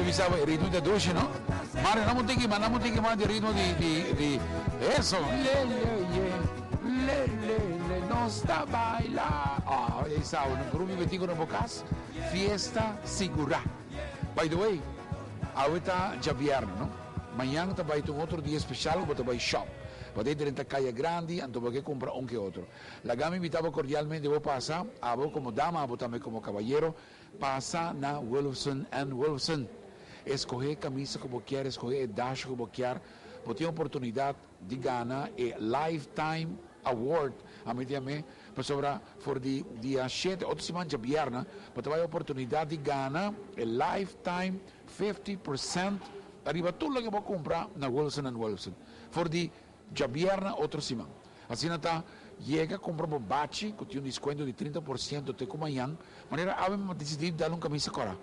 devi sapere il ritmo di dolce, no? Ma non ti chiamare il ritmo di eso. Le, non sta baila. Ah, e sa, un gruppo che dicono vocas, fiesta sicura. By the way, ahorita già viernes, no? Mañana te vai un otro día especial, te vai shop. Potete dentro calle grandi, anto perché compra un che otro. La gama invitava cordialmente, vos pasa, a vos como dama, a vos también como caballero, pasa na Wilson and Wilson. Escoger camisa como quer, escoger dash como quer. Vos tiene oportunidad de ganar el Lifetime Award. A mí também, per sopra, for di dia 7, 8 settimane già viernes, potete oportunidad de ganar el Lifetime 50%. Arriva tutto lo che può comprare na Wilson and Wilson. For di già viernes, 8 settimane. Assim está, chega, compra um bache, que tem um desconto de 30% até como amanhã, maneira avem decidido dar camisa cora.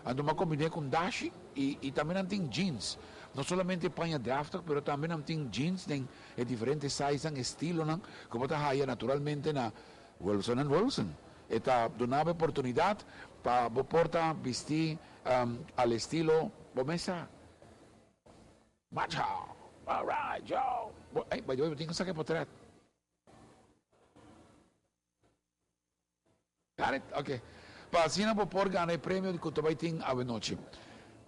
Ando uma combinei com dashi e também tem jeans. Não somente panha draft, mas também tem jeans tem diferentes sizes, estilo, como está aí naturalmente na Wilson and Wilson. Eta donava oportunidade para portar vestir al estilo, bomesa, macho. All right, Joe. Hey, by the way, tengo que sacar portrait. Got it? Ok. Pasina por ganar el premio de Cotobaití a noche.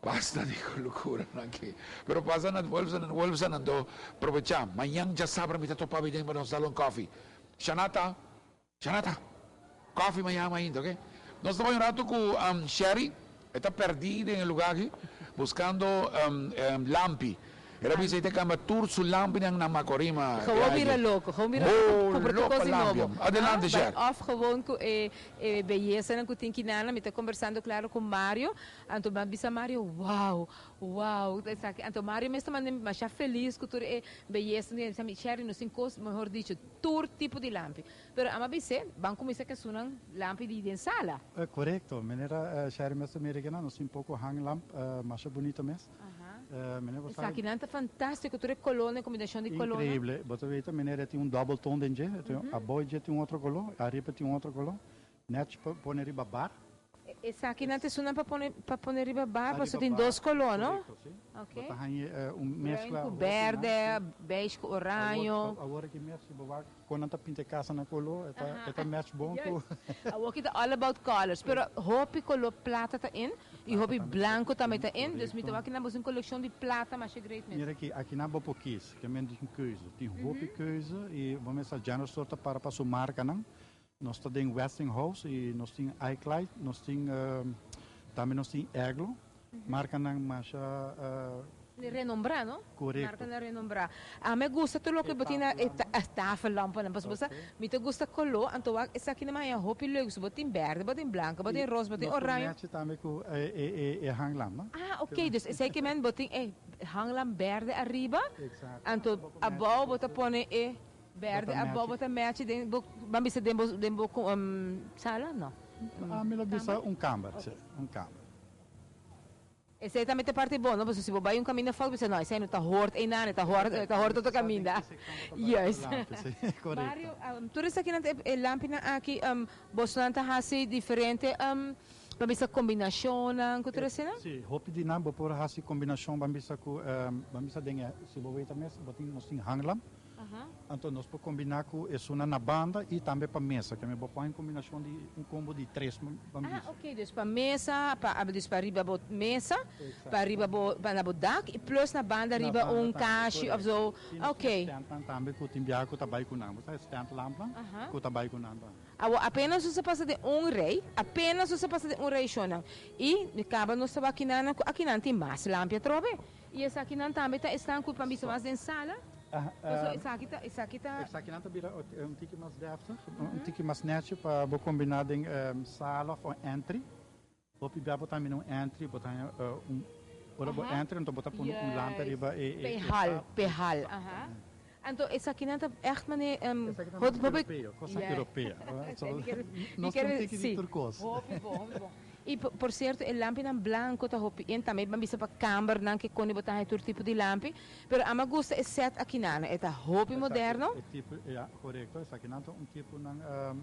Basta de locura, aquí. Pero pasan a Wolfson ando aprovechar. Mañana ya sabrá mi tato para venir para un salón coffee. Shanata, coffee mañana ainda, ok? Nós estamos un rato con Sherry. Está perdida en el lugar aquí, buscando lampi. Era visita kama tour su lampi ng Macorima. Gewoon weer louco, gewoon weer louco. Adelante, Jack. Of gewoon beleza na kutinkinana, mita conversando claro com Mario. Anto bisa Mario, wow. Anto Mario mesmo mas já feliz com toda beleza, né? Sabe, Sherry nos encos, melhor dicho, tour tipo de lampi. Pero ama bise, banco misa que sunan lampi de sala. Correcto, maneira Sherry mesmo americana, nos um pouco hang lamp, mas bonito mesmo. Essa aqui não é fantástico, tudo é colônia, combinação de colônia. Incrível, você vê a maneira tem double tone dentro, a boia tem outro color, a riba tem outro color, net põe riba bar. Essa aqui não tem suna para pôr riba bar, você tem dois colores, não? Ok. Mescla verde, beige com oranho. Agora que mexe, quando tá pinta casa na color, é mexe bom. Aqui é all about colors, pero hopi color plata tá in e hopi branco também tá in, dus met aqui nós uma coleção de plata, mas é great mesmo. Aqui na boa pouquinho, que é menos de keuze, tem hopi keuze e vamos a general sorta para sua marca não. Nós temos Westinghouse e nós temos iCloud, nós temos também nós temos Eglo, marca não mas renombrar, não? Correto. Marca na renombrar. A me gusta tudo o que botina a tafellampa, não? Mas me te gusta color, então essa aqui não é roupa leuk, botin verde, botin branco, botin rosa, botin orange. Nós também com hanglam, não? Ah, ok, dus esse aqui men botin hanglam verde arriba, então a boa bota põe verde, a boa bota match, bambisa dembo com sala, não? Ah, me bisa câmara. Esse aí também tem parte boa, não? Porque se você vai um caminho fora, você não, esse aí não está horto, aí não, está horto todo caminho. Yes. Mario, tudo isso aqui na lâmpada aqui, você não está assim diferente, bambisa combinação, que tudo isso, não? Sim, hope de não, por assim combinação, bambisa com, bambisa dengue, se você também, nós temos hanglam. Então nós podemos combinar com isso na banda e também para mesa, que é uma combinação de combo de três. Ah, ok, dus para mesa, para arriba a mesa, para arriba a dak e plus na banda arriba caixa of zo. Ok. Também com o timbiaco com trabalho com nada, você stand lampa, com trabalho com nada. Apenas você passa de rei, apenas você passa de rei shona. E acaba nós estava aqui não tem mais lâmpada trobe. E essa aqui não também está com para mim mais em sala. Essa aqui não vira tique mais deftig, tique mais net para combinar em sala ou entry. Ou para botar entry, botar entry, então botar lâmpada riba Pehal. Então essa aqui não é echt maneira coisa europeia. Nós temos tique de turcos. Bom. E por certo, a lâmpada branco está hopi em também vamos para câmara não que quando botar todo tipo de lâmpada, pero a me gusta é set aqui não, é tá hopi moderno. É tipo, correto, essa aqui não tipo não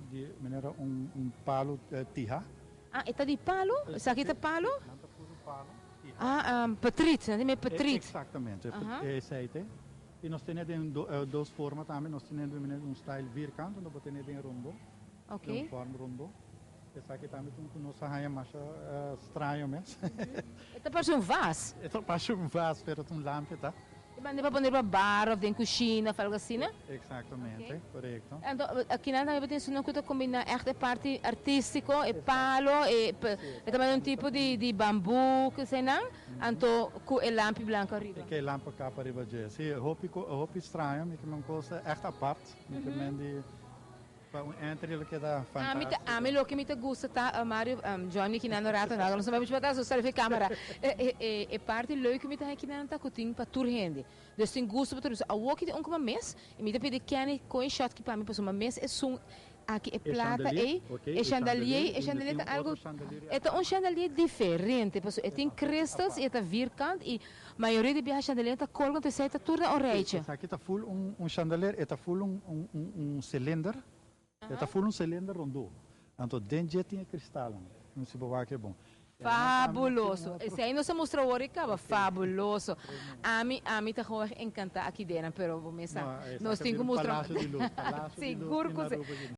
de maneira palo tija. Ah, é tá de palo? Essa aqui tá palo? Não tá puro palo, tija. Patrit, não é Patrit? Exatamente, Aham. é aceite. E nós temos duas formas também, nós temos um style vierkant, nós temos rondo, Ok. forma rondo. Essa aqui também tem nossa raia mais estranho mesmo. Então parece um vaso. Então passa vaso, pero um lâmpada, tá? E banda para pôr para bar, ou dentro da cozinha, algo assim, né? Exatamente, Ok. correto. Então, aqui na Naiva tem uma coisa combina echt a parte artístico, e palo, e também tipo de bambu, que sei não? Então, com a lampe branca arriba. Que lampa cá para riba je. Sim, hoop estranho, mas que não coisa echt apart. Mas que men die para entry que dá fantástico. A mim, o que me gusta, tá, Mário, Johnny, que não rato, não sabemos para dar só a câmera. É parte leuk que me tá aqui na Tacutim para tour rende. Dus tem gosto para tudo. A walk de uma mês, e me tá pedindo que com shot que para mim passou uma mês é som aqui é plata e chandelier tá algo é um chandelier diferente, pessoal. É tem crestas e tá vierkant e maioria de bias chandelier tá colgando te sai tá tudo oreja. Essa aqui tá full chandelier, está full cylinder. Está full cylinder rondo. Então dentro tinha cristal. Não se pode que é bom. Fabuloso. Esse aí nos mostrou o Ricardo, fabuloso. A mim tá gewoon encanta aqui dentro, pero vou começar. Nós temos que mostrar. Seguro que